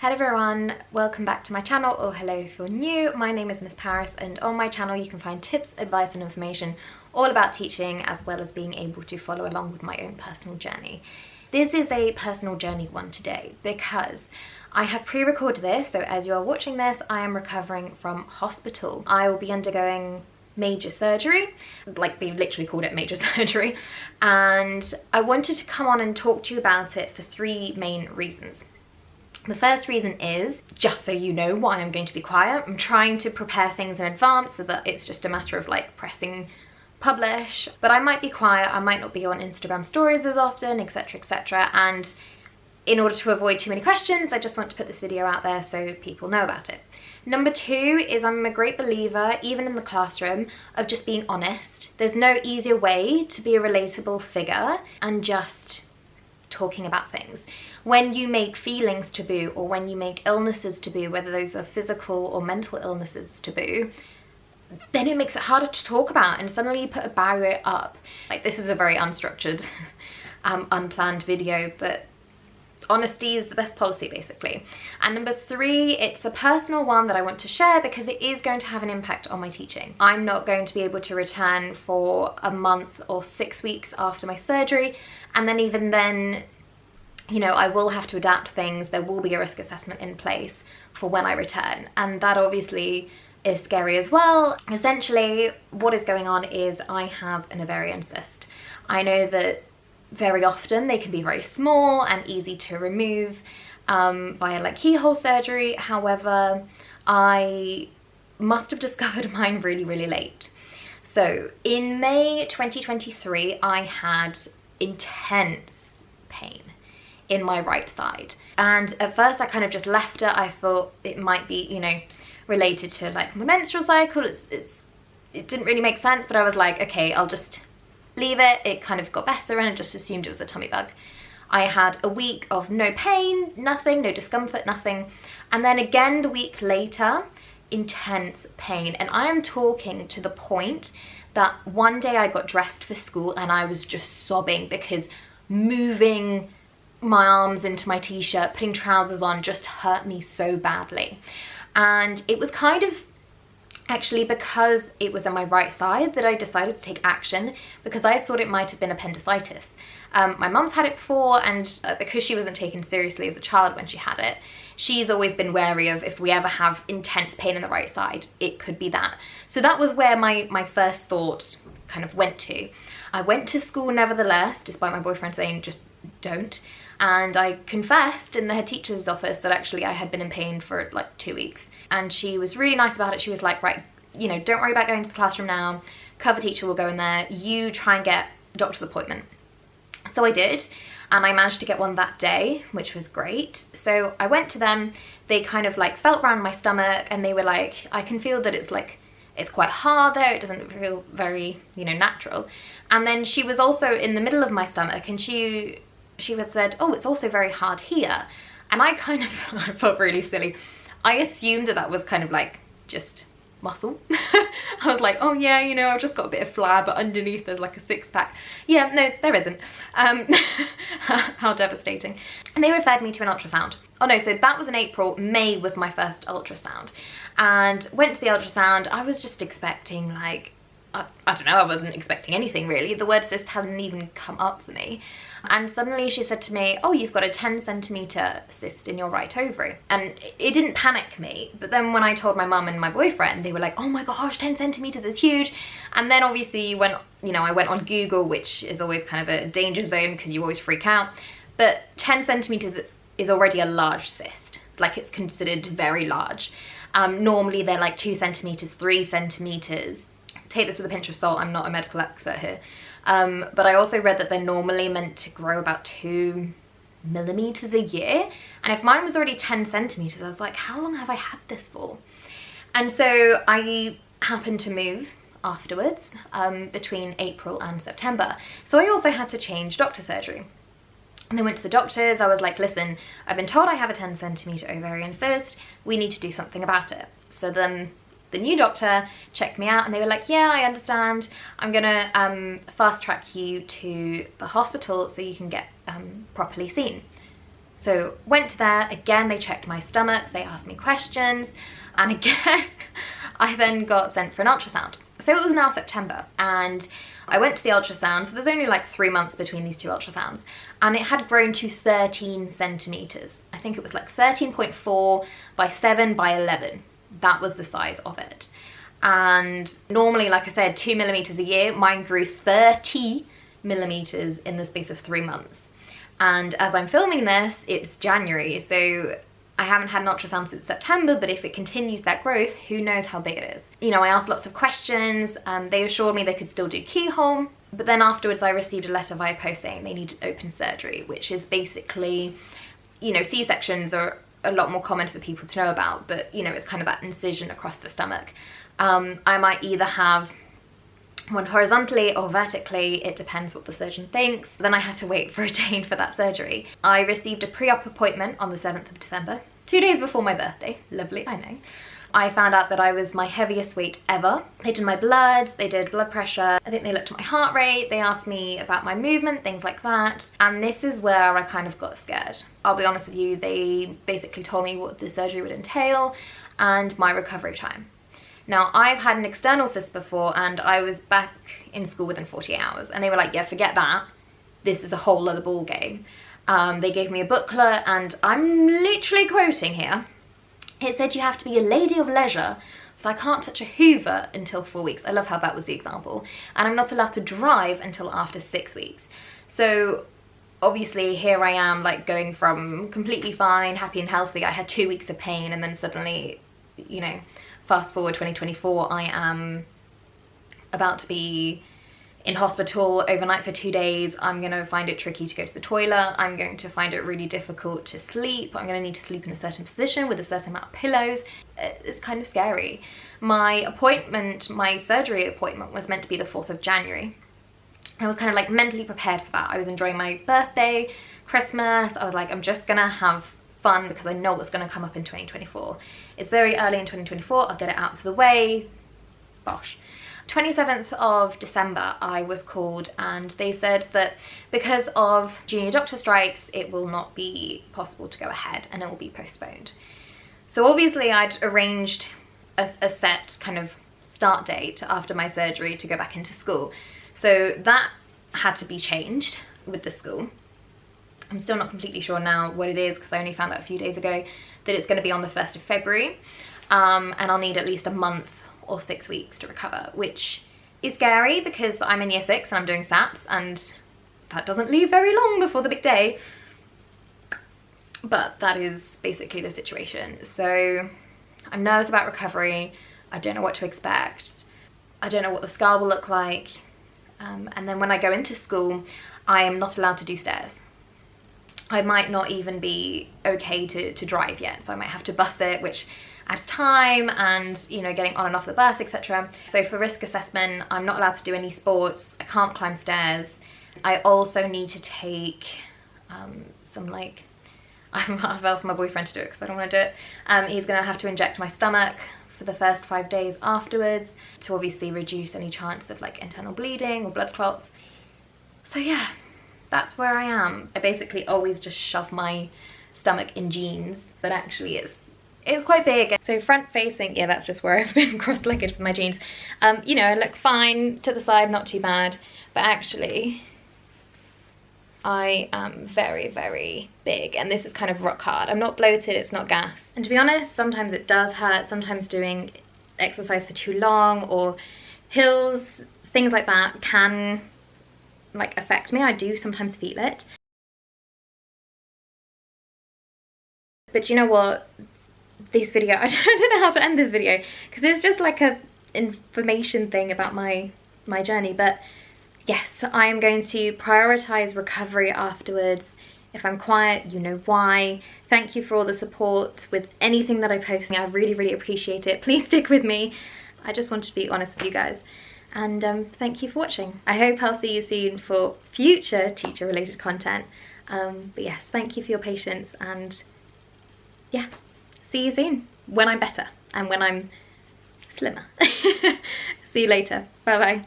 Hello everyone, welcome back to my channel, or hello if you're new. My name is Miss Paris, and on my channel you can find tips, advice and information all about teaching, as well as being able to follow along with my own personal journey. This is a personal journey one today because I have pre-recorded this, so as you are watching this, I am recovering from hospital. I will be undergoing major surgery, like we literally called it major surgery, and I wanted to come on and talk to you about it for three main reasons. The first reason is, just so you know why I'm going to be quiet, I'm trying to prepare things in advance so that it's just a matter of like pressing publish, but I might be quiet, I might not be on Instagram stories as often, etc, etc, and in order to avoid too many questions, I just want to put this video out there so people know about it. Number two is I'm a great believer, even in the classroom, of just being honest. There's no easier way to be a relatable figure and just talking about things. When you make feelings taboo, or when you make illnesses taboo, whether those are physical or mental illnesses taboo, then it makes it harder to talk about, and suddenly you put a barrier up. Like, this is a very unstructured, unplanned video, but honesty is the best policy, basically. And number three, it's a personal one that I want to share because it is going to have an impact on my teaching. I'm not going to be able to return for a month or 6 weeks after my surgery, and then even then, you know, I will have to adapt things. There will be a risk assessment in place for when I return, and that obviously is scary as well. Essentially, what is going on is I have an ovarian cyst. I know that very often they can be very small and easy to remove via like keyhole surgery. However, I must have discovered mine really, really late. So in May 2023, I had intense pain in my right side, and at first I kind of just left it. I thought it might be, you know, related to like my menstrual cycle. It didn't really make sense, but I was like, okay, I'll just leave it. It kind of got better, and I just assumed it was a tummy bug. I had a week of no pain, nothing, no discomfort, nothing, and then again the week later, intense pain. And I am talking to the point that one day I got dressed for school and I was just sobbing because moving my arms into my t-shirt, putting trousers on, just hurt me so badly. And it was kind of actually because it was on my right side that I decided to take action, because I thought it might have been appendicitis. My mum's had it before, and because she wasn't taken seriously as a child when she had it, she's always been wary of, if we ever have intense pain in the right side, it could be that. So that was where my first thought kind of went to. I went to school nevertheless, despite my boyfriend saying just don't. And I confessed in the head teacher's office that actually I had been in pain for like 2 weeks. And she was really nice about it. She was like, right, you know, don't worry about going to the classroom now. Cover teacher will go in there. You try and get a doctor's appointment. So I did, and I managed to get one that day, which was great. So I went to them. They kind of like felt around my stomach, and they were like, I can feel that it's like, it's quite hard there. It doesn't feel very, you know, natural. And then she was also in the middle of my stomach, and she had said, oh, it's also very hard here. And I kind of, I felt really silly. I assumed that that was kind of like just muscle. I was like, oh yeah, you know, I've just got a bit of flab, but underneath there's like a six-pack. Yeah, no, there isn't. How devastating. And they referred me to an ultrasound. Oh no, so that was in April. May was my first ultrasound. And went to the ultrasound. I was just expecting like, I don't know, I wasn't expecting anything really. The word cyst hadn't even come up for me. And suddenly she said to me, oh, you've got a 10cm cyst in your right ovary. And it didn't panic me. But then when I told my mum and my boyfriend, they were like, oh my gosh, 10cm is huge. And then obviously I went on Google, which is always kind of a danger zone because you always freak out. But 10cm is already a large cyst. Like, it's considered very large. Normally they're like 2 centimeters, 3 centimeters. Take this with a pinch of salt, I'm not a medical expert here. But I also read that they're normally meant to grow about 2 millimeters a year. And if mine was already 10 centimeters, I was like, how long have I had this for? And so I happened to move afterwards, between April and September. So I also had to change doctor surgery. And they went to the doctors. I was like, listen, I've been told I have a 10cm ovarian cyst. We need to do something about it. So then the new doctor checked me out, and they were like, yeah, I understand. I'm gonna fast track you to the hospital so you can get properly seen. So went there, again they checked my stomach, they asked me questions, and again I then got sent for an ultrasound. So it was now September, and I went to the ultrasound, so there's only like 3 months between these two ultrasounds, and it had grown to 13 centimeters. I think it was like 13.4 by 7 by 11. That was the size of it. And normally, like I said, 2 millimeters a year, mine grew 30 millimeters in the space of 3 months. And as I'm filming this, it's January, so I haven't had an ultrasound since September, but if it continues that growth, who knows how big it is. You know, I asked lots of questions, they assured me they could still do keyhole, but then afterwards I received a letter via post saying they needed open surgery, which is basically, you know, C-sections are a lot more common for people to know about, but you know, it's kind of that incision across the stomach. I might either have one horizontally or vertically, it depends what the surgeon thinks. Then I had to wait for a date for that surgery. I received a pre-op appointment on the 7th of December, 2 days before my birthday. Lovely, I know. I found out that I was my heaviest weight ever. They did my blood, they did blood pressure, I think they looked at my heart rate, they asked me about my movement, things like that. And this is where I kind of got scared. I'll be honest with you, they basically told me what the surgery would entail and my recovery time. Now, I've had an external cyst before and I was back in school within 48 hours, and they were like, yeah, forget that. This is a whole other ball game. They gave me a booklet, and I'm literally quoting here. It said you have to be a lady of leisure, so I can't touch a Hoover until 4 weeks. I love how that was the example. And I'm not allowed to drive until after 6 weeks. So obviously here I am, like, going from completely fine, happy and healthy. I had 2 weeks of pain, and then suddenly, you know, fast forward 2024, I am about to be in hospital overnight for 2 days. I'm gonna find it tricky to go to the toilet. I'm going to find it really difficult to sleep. I'm gonna need to sleep in a certain position with a certain amount of pillows. It's kind of scary. My appointment, my surgery appointment was meant to be the 4th of January. I was kind of like mentally prepared for that. I was enjoying my birthday, Christmas. I was like, I'm just gonna have fun because I know what's going to come up in 2024. It's very early in 2024, I'll get it out of the way. Bosh. 27th of December I was called, and they said that because of junior doctor strikes it will not be possible to go ahead and it will be postponed. So obviously I'd arranged a set kind of start date after my surgery to go back into school, so that had to be changed with the school. I'm still not completely sure now what it is because I only found out a few days ago that it's going to be on the 1st of February, and I'll need at least a month or 6 weeks to recover, which is scary because I'm in year 6 and I'm doing SATs, and that doesn't leave very long before the big day. But that is basically the situation. So I'm nervous about recovery. I don't know what to expect. I don't know what the scar will look like. And then when I go into school, I am not allowed to do stairs. I might not even be okay to drive yet, so I might have to bus it, which adds time and, you know, getting on and off the bus, etc. So for risk assessment, I'm not allowed to do any sports. I can't climb stairs. I also need to take some, like, I've asked my boyfriend to do it because I don't want to do it. He's going to have to inject my stomach for the first 5 days afterwards to obviously reduce any chance of like internal bleeding or blood clots. So yeah, that's where I am. I basically always just shove my stomach in jeans, but actually it's quite big. So front facing, yeah, that's just where I've been cross-legged with my jeans. You know, I look fine to the side, not too bad, but actually I am very, very big, and this is kind of rock hard. I'm not bloated, it's not gas. And to be honest, sometimes it does hurt. Sometimes doing exercise for too long or hills, things like that can like affect me. I do sometimes feel it. But you know what? This video, I don't know how to end this video because it's just like a information thing about my journey. But yes, I am going to prioritize recovery afterwards. If I'm quiet, you know why. Thank you for all the support with anything that I post. I really, really appreciate it. Please stick with me. I just wanted to be honest with you guys. And thank you for watching. I hope I'll see you soon for future teacher related content. But yes, thank you for your patience, and yeah, see you soon when I'm better and when I'm slimmer. See you later. Bye bye.